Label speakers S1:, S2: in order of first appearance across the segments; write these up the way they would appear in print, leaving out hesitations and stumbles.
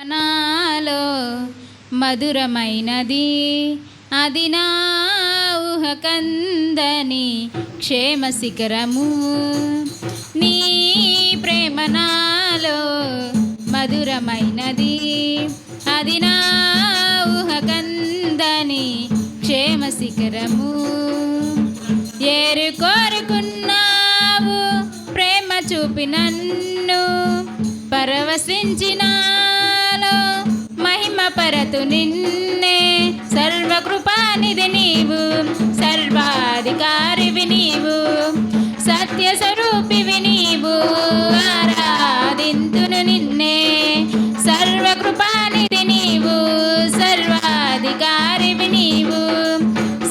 S1: నాలో మధురమైనది అది నా ఊహకందని క్షేమ శిఖరము. నీ ప్రేమ నాలో మధురమైనది అది నా ఊహకందని క్షేమ శిఖరము. ఏరు కోరుకున్నావు ప్రేమ చూపి నన్ను పరవశించినాలో మహిమ పరతు నిన్నే. సర్వకృపానిధి నీవు, సర్వాధికారివి నీవు, సత్య స్వరూపివి నీవు, ఆరాధింతును నిన్నే. సర్వకృపానిధి నీవు, సర్వాధికారివి నీవు,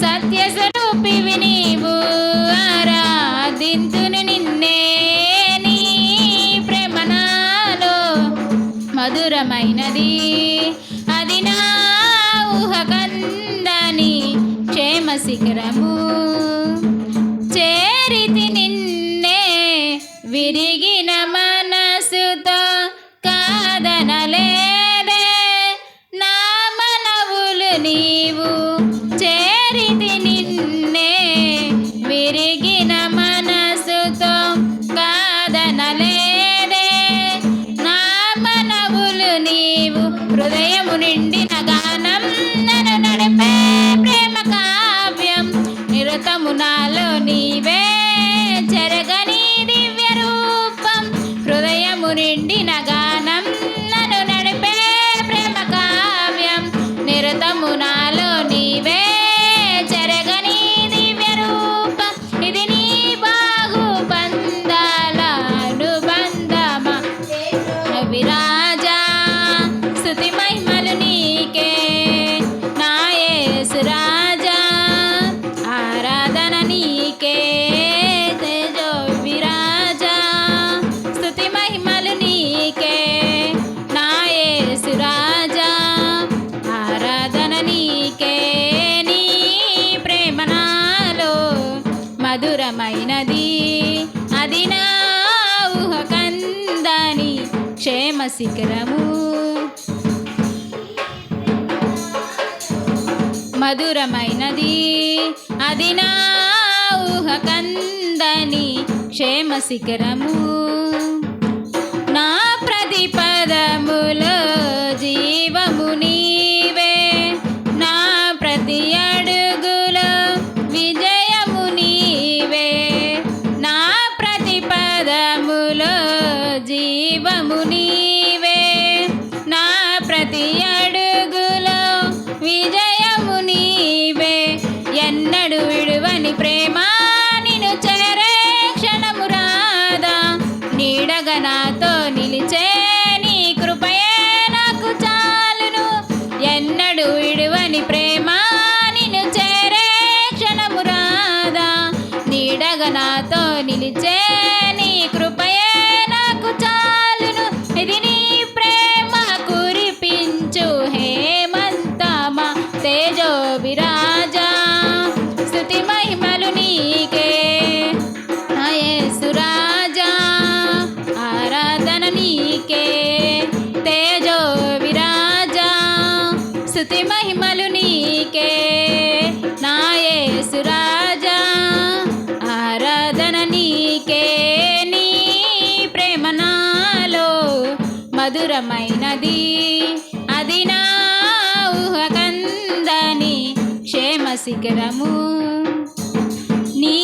S1: సత్య స్వరూపివి నీవు, ఆరాధింతును నిన్నే. నీ ప్రేమ నాలో మధురమైనది అది నా ఊహకందని క్షేమ శిఖరము. చేరితి నిన్నే విరిగిన మనసుతో కాదనలేదే నా మనవులు నీవు. చేరితి నిన్నే విరిగిన మనసుతో కాదనలేదే నా మనవులు నీవు. హృదయము నిండిన గానం నన్ను నడిపే ప్రేమ కావ్యం. నిరతము నాలో నీవే చెరగని దివ్య రూపం. హృదయము నిండిన గానం నన్ను నడిపే ప్రేమ కావ్యం. నిరతము నాలో నీవే చెరగని దివ్య రూపం. ఇది నీ బాగు బంధాల అనుబంధమా విరాజా. స్తుతి మహిమలు నీకే నా యేసు రాజా, ఆరాధన నీకే తేజో విరాజా. స్తుతి మహిమలు నీకే నా యేసు రాజా, ఆరాధన నీకే. నీ ప్రేమ నాలో మధురమైనది అది నా ఊహకందని క్షేమ శిఖరము. మధురమైనది అది నా ఊహకందని క్షేమ శిఖరము. నా ప్రతి పదములో జీవము నీవే, నా ప్రతి అడుగులో విజయము నీవే. నా ప్రతి పదములో జీవము నీవే, నా ప్రతి అడుగులో విజయము నీవే. ఎన్నడు విడువని ప్రేమ నిన్ను చేరే క్షణము రాదా. నీడగా నాతో నిలిచే నీ కృపయే నాకు చాలును. ఎన్నడు విడువని ప్రేమ నిన్ను చేరే క్షణము రాదా. నీడగా నాతో నిలిచే నీ కృపయే నాకు చాలును. ఇది నీ ప్రేమ కురిపించు హేమంతమా తేజో విరాజా. స్తుతి మహిమలు నీకే నా యేసు రాజా, ఆరాధన నీకే తేజో విరాజా. స్తుతి మహిమలు నీకే నా యేసు రాజా, ఆరాధన నీకే. నీ ప్రేమ నాలో మధురమైనది అది నా ఊహకందని క్షేమ శిఖరము. నీ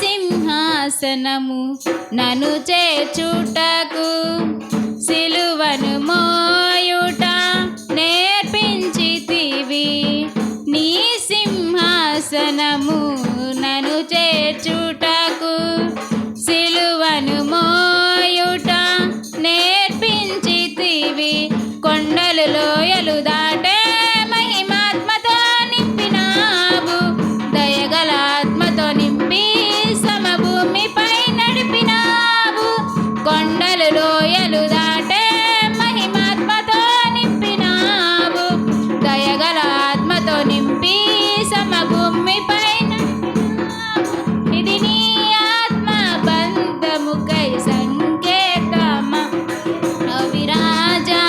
S1: సింహాసనము నన్ను చేర్చుటకు సిలువను మోయుట నేర్పించితివి. నీ సింహాసనము నన్ను చేర్చుటకు సిలువను మోయుట నేర్పించితివి. కొండలు లోయలు దాటే మహిమాత్మతో నింపినావు. దయగల ఆత్మతో నింపి సమభూమిపై నడిపినావు. కొండలు లోయలు దాటే మహిమాత్మతో నింపినావు. దయగల ఆత్మతో నింపి సమభూమిపై నడిపినావు. ఇది నీ ఆత్మ బంధముకై సంకేతమా విరాజా.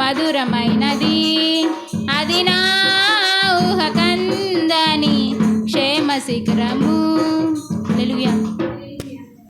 S1: మధురమైనది, అది నా ఊహకందని క్షేమ శిఖరము.